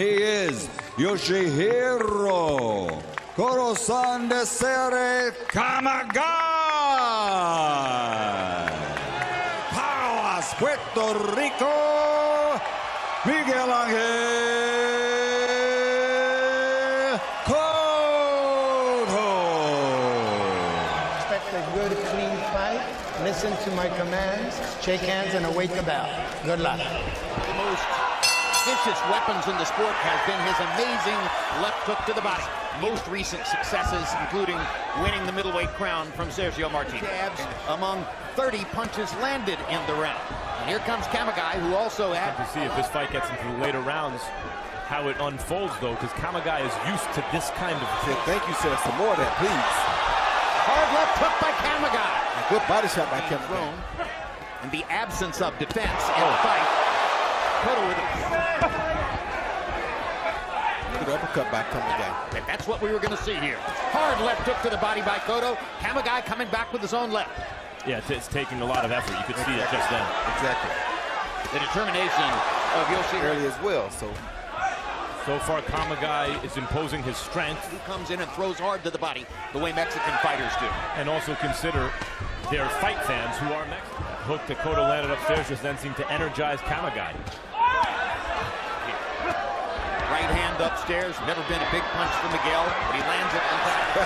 He is Yoshihiro Corazon de Cere Kamegai. Palace, Puerto Rico, Miguel Cotto. Expect a good, clean fight. Listen to my commands, shake hands, and await the bell. Good luck. The most vicious weapons in the sport has been his amazing left hook to the body. Most recent successes, including winning the middleweight crown from Sergio Martinez. Jabs among 30 punches landed in the round. And here comes Kamegai, who also had to see if this fight gets into the later rounds, how it unfolds, though, because Kamegai is used to this kind of thing. Thank you, sir. Some more of that, please. Hard left hook by Kamegai. A good body shot by Kamegai. In the absence of defense in the fight, Cotto with a good uppercut by Kamegai. And that's what we were going to see here. Hard left hook to the body by Cotto. Kamegai coming back with his own left. Yeah, it's taking a lot of effort. You could see it just then. Exactly. The determination of Yoshihiro early as well. So far, Kamegai is imposing his strength. He comes in and throws hard to the body, the way Mexican fighters do. And also consider their fight fans who are Mexican. That hook that Cotto landed upstairs just then seemed to energize Kamegai. Right hand upstairs. Never been a big punch for Miguel, but he lands it.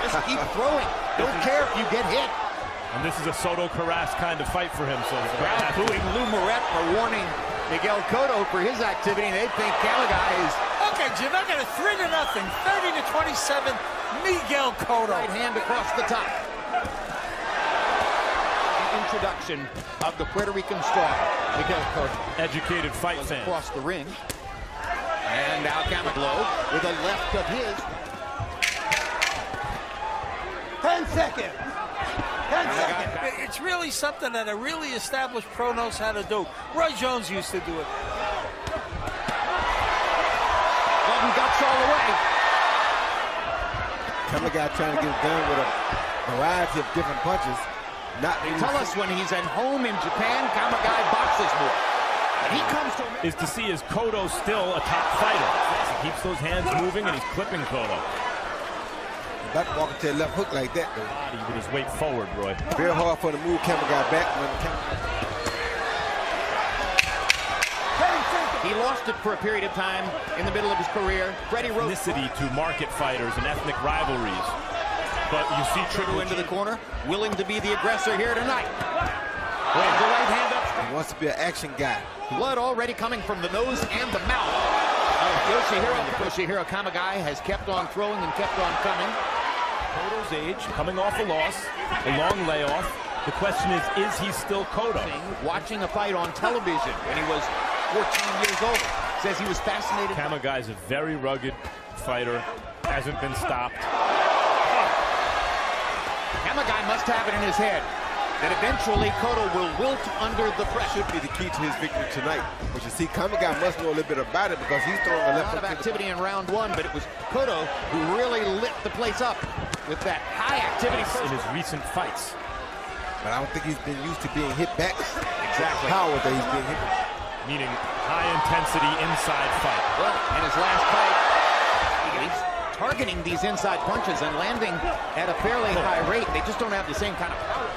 Just keep throwing. Don't care if you get hit. And this is a Soto Carras kind of fight for him. So crowd booing Lou Moret for warning Miguel Cotto for his activity. They think Kamegai is. Okay, Jim, I got a 3-0, 30-27, Miguel Cotto. Right hand across the top. The introduction of the Puerto Rican star, Miguel Cotto. Educated fight fan. Across the ring. And now Kamegai with a left of his. 10 seconds. 10 seconds. It's really something that a really established pro knows how to do. Roy Jones used to do it. Golden guts all the way. Kamegai trying to get it done with a variety of different punches. They tell us when he's at home in Japan, Kamegai boxes more. He comes to is to see is Cotto still a top fighter. He keeps those hands moving and he's clipping Cotto. About to walk into a left hook like that, though. Body with his weight forward, Roy. Very hard for him to move Kamegai back. He lost it for a period of time in the middle of his career. Freddie wrote ethnicity to market fighters and ethnic rivalries. But you see Triple into the corner, willing to be the aggressor here tonight. The right hand up. He wants to be an action guy. Blood already coming from the nose and the mouth. Yoshihiro Kamegai has kept on throwing and kept on coming. Cotto's age, coming off a loss, a long layoff. The question is he still Cotto? Watching a fight on television when he was 14 years old. Says he was fascinated. Kamegai is a very rugged fighter. Hasn't been stopped. Kamegai must have it in his head that eventually Cotto will wilt under the pressure. Should be the key to his victory tonight. But you see, Kamegai must know a little bit about it because he's throwing a left hook. A lot of activity in round one, but it was Cotto who really lit the place up with that high activity in his recent fights. But I don't think he's been used to being hit back. Exactly. Power that he's being hit. Meaning high intensity inside fight. Well, in his last fight, he's targeting these inside punches and landing at a fairly high rate. They just don't have the same kind of power.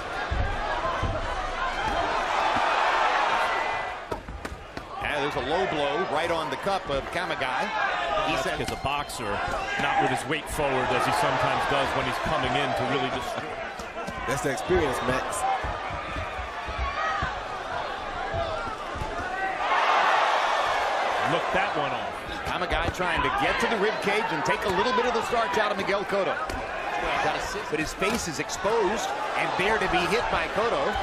There's a low blow right on the cup of Kamegai. He said as a boxer, not with his weight forward as he sometimes does when he's coming in to really destroy. That's the experience, Max. Look that one off. Kamegai trying to get to the rib cage and take a little bit of the starch out of Miguel Cotto. But his face is exposed and bare to be hit by Cotto.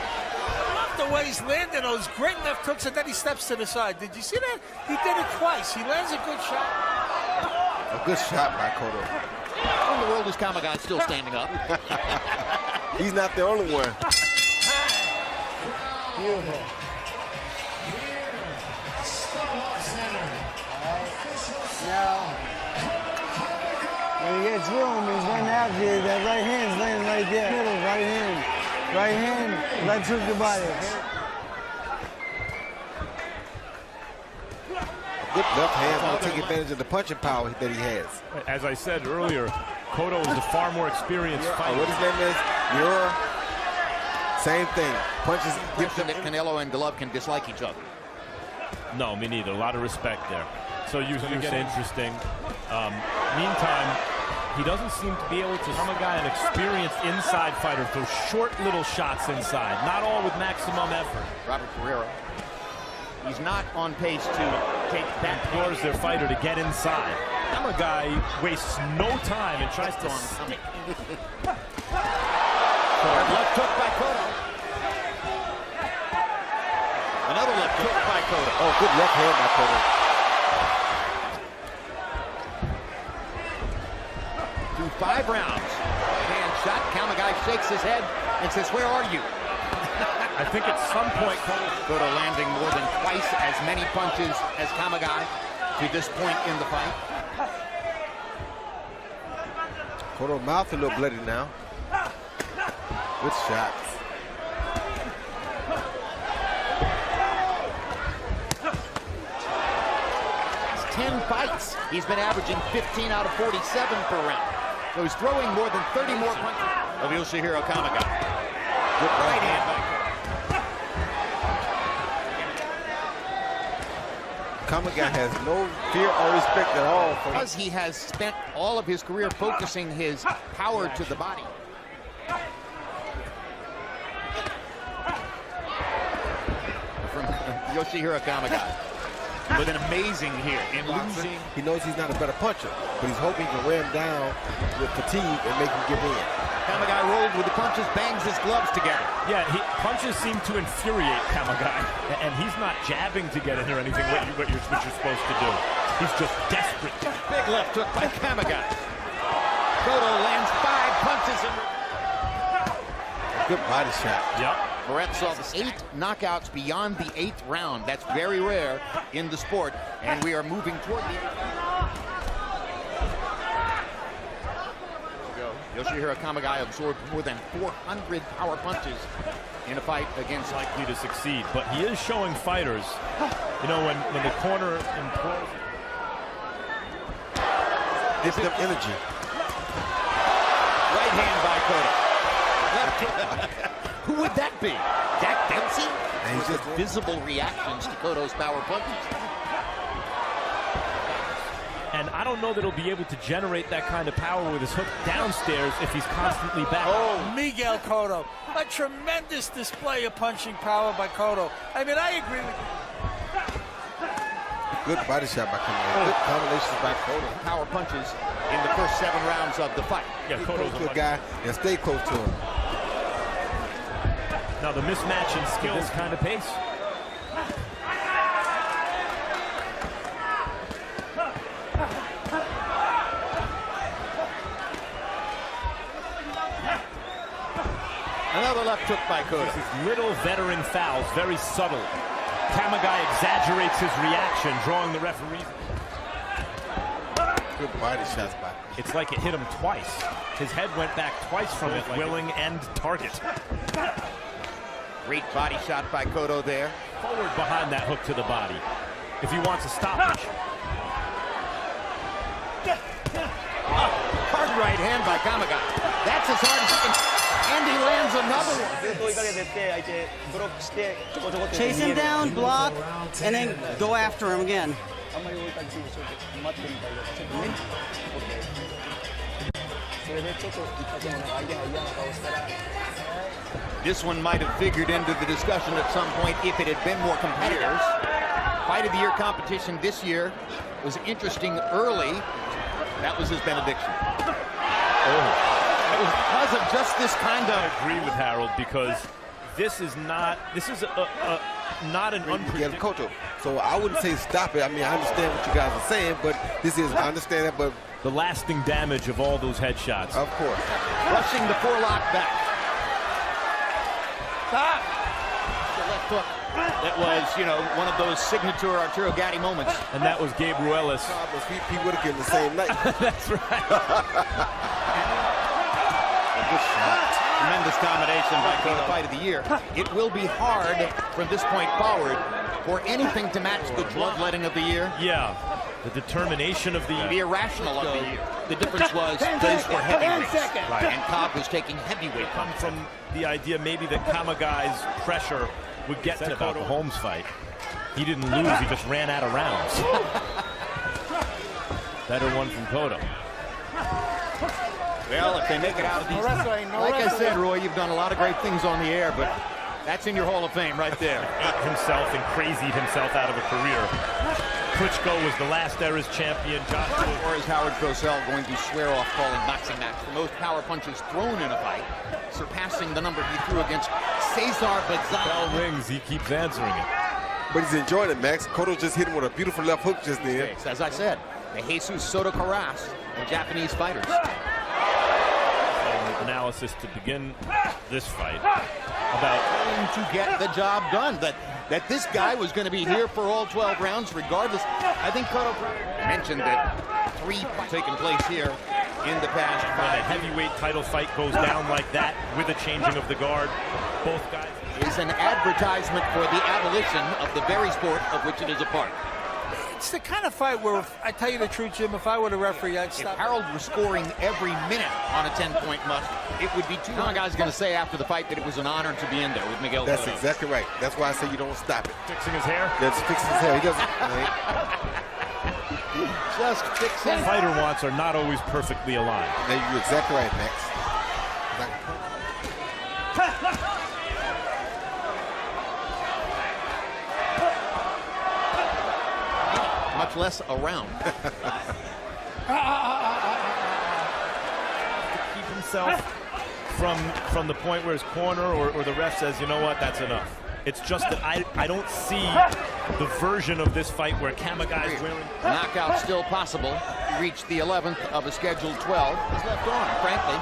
The way he's landing those great left hooks and then he steps to the side. Did you see that? He did it twice. He lands a good shot. A good shot by Cotto. How in the world is Kamegai still standing up? He's not the only one. Beautiful. Now, when he gets room, he's running after you. That right hand's laying right there. Middle, right hand. Right hand, left hook the body. Good left hand will take advantage of the punching power that he has. As I said earlier, Cotto is a far more experienced fighter. What his name is? Same thing. Punches. Impression that Canelo and Golovkin dislike each other. No, me neither. A lot of respect there. So you get interesting. Meantime, he doesn't seem to be able to. Kamegai, an experienced inside fighter, throws short little shots inside. Not all with maximum effort. Robert Ferreira. He's not on pace to take that. Implores their fighter to get inside. Kamegai wastes no time and tries to stick. Left hook by Cotto. Another left hook by Cotto. Oh, good left hand by Cotto. 5 rounds. Hand shot. Kamegai shakes his head and says, "Where are you?" I think at some point, Cotto landing more than twice as many punches as Kamegai to this point in the fight. Cotto's mouth a little bloody now. Good shots. It's 10 fights. He's been averaging 15 out of 47 per round. So he's throwing more than 30 more punches of Yoshihiro Kamegai. Good right hand by Kamegai has no fear or respect at all. Because he has spent all of his career focusing his power to the body. From Yoshihiro Kamegai. With an amazing here in losing. He knows he's not a better puncher, but he's hoping to wear him down with fatigue and make him give in. Kamegai rolled with the punches, bangs his gloves together. Yeah, punches seem to infuriate Kamegai, and he's not jabbing to get in or anything, what you're supposed to do. He's just desperate. Big left hook by Kamegai. Cotto lands 5 punches in. Good body shot. Yep. Moret saw the 8 knockouts beyond the 8th round. That's very rare in the sport, and we are moving toward the 8th. Yoshihiro Kamegai absorbed more than 400 power punches in a fight against. Likely to succeed, but he is showing fighters, you know, when the corner implodes. Gives them energy. Right hand by Cotto. Who would that be? Jack Dempsey? And he's just visible reactions to Cotto's power punches. And I don't know that he'll be able to generate that kind of power with his hook downstairs if he's constantly back. Oh, Miguel Cotto. A tremendous display of punching power by Cotto. I mean, I agree with you. good body shot by Kamegai. Good combinations by Cotto. Power punches in the first 7 rounds of the fight. Yeah, Cotto's Close to a guy and stay close to him. Now the mismatch in skill, this kind of pace. Another left hook by Cotto. This is little veteran fouls, very subtle. Kamegai exaggerates his reaction, drawing the referee. Good body shots by. It's like it hit him twice. His head went back twice from it, willing and target. Great body shot by Cotto there. Forward behind that hook to the body, if he wants a stoppage. Hard right hand by Kamegai. That's as hard as he can. And he lands another one. Chase him down, block, and then go after him again. This one might have figured into the discussion at some point if it had been more competitors. Fight of the year competition this year was interesting early. That was his benediction. Oh. It was because of just this kind of. I agree with Harold because this is not an unpredictable. Cotto. So I wouldn't say stop it. I mean, I understand what you guys are saying, but this is, I understand that, but. The lasting damage of all those headshots. Of course. Rushing the forelock back. Stop. The left hook. That was, you know, one of those signature Arturo Gatti moments. And that was Gabe Ruelas. He would have given the same night. That's right. Good shot. Tremendous combination by the fight of the year. It will be hard from this point forward for anything to match the bloodletting of the year. Yeah. The determination of The irrational of the year. The difference was those were heavyweights. Right. And Cobb was taking heavyweight. come from the idea maybe that Kamegai's pressure would get to about the Holmes fight. He didn't lose, he just ran out of rounds. Better one from Cotto. Well, if they make it out of these, like I said, Roy, you've done a lot of great things on the air, but that's in your Hall of Fame right there. Ate himself and crazied himself out of a career. Klitschko was the last era's champion. Or is Howard Cosell going to swear off calling boxing match the most power punches thrown in a fight, surpassing the number he threw against Cesar Bazan? Bell rings, he keeps answering it. But he's enjoying it, Max. Cotto just hit him with a beautiful left hook just then. As I said, the Jesus Soto Caras of Japanese fighters. Analysis to begin this fight about Trying to get the job done. That this guy was going to be here for all 12 rounds regardless. I think Cotto mentioned that 3 fights taken place here in the past. when a heavyweight title fight goes down like that with a changing of the guard. Both guys. Is an advertisement for the abolition of the very sport of which it is a part. It's the kind of fight where, I tell you the truth, Jim, if I were the referee, I'd If stop. Harold were scoring every minute on a 10-point must, it would be too long. Guy's going to say after the fight that it was an honor to be in there with Miguel That's Cotto. exactly right. That's why I say you don't stop it. Fixing his hair. That's fixing his hair. He doesn't. Just fixing. Fighter wants are not always perfectly aligned. You're exactly right, Max. Much less around. Keep himself from the point where his corner or the ref says, you know what, that's enough. It's just that I don't see the version of this fight where Kamegai is wearing. Knockout still possible. He reached the 11th of a scheduled 12. His left arm, frankly.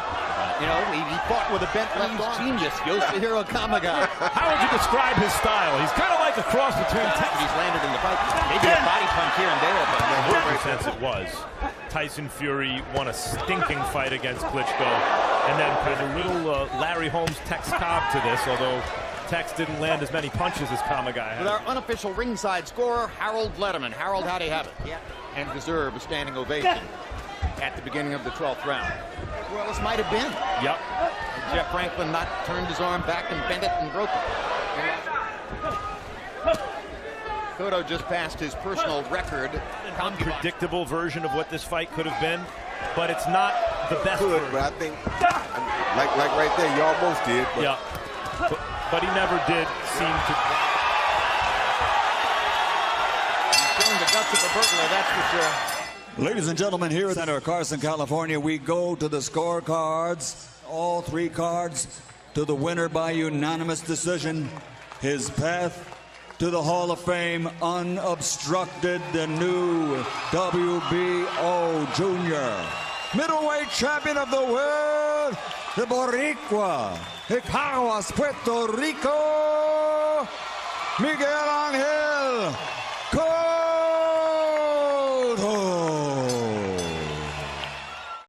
You know, he fought with a bent left arm. Genius, Yoshihiro Kamegai. How would you describe his style? He's kind of like a cross between He's landed in the fight. Maybe a body punch here and there, but in whatever sense it was. Tyson Fury won a stinking fight against Klitschko, and then put a little Larry Holmes Tex Cobb to this, although Tex didn't land as many punches as Kamegai had. with our unofficial ringside scorer, Harold Letterman. Harold, how'd he have it? Yeah. And deserve a standing ovation at the beginning of the 12th round. Well, this might have been. Yep. Had Jeff Franklin not turned his arm back and bent it and broke it. Cotto just passed his personal record. An unpredictable version of what this fight could have been, but it's not the best Good, version. but I think, like right there, you almost did. But Yeah. But he never did seem to. He's showing the guts of a burglar, that's for sure. Ladies and gentlemen, here in Center Carson, California, we go to the scorecards. All 3 cards to the winner by unanimous decision. His path to the Hall of Fame unobstructed, the new WBO Junior middleweight champion of the world, the Boricua, Caguas, Puerto Rico, Miguel Ángel Cotto.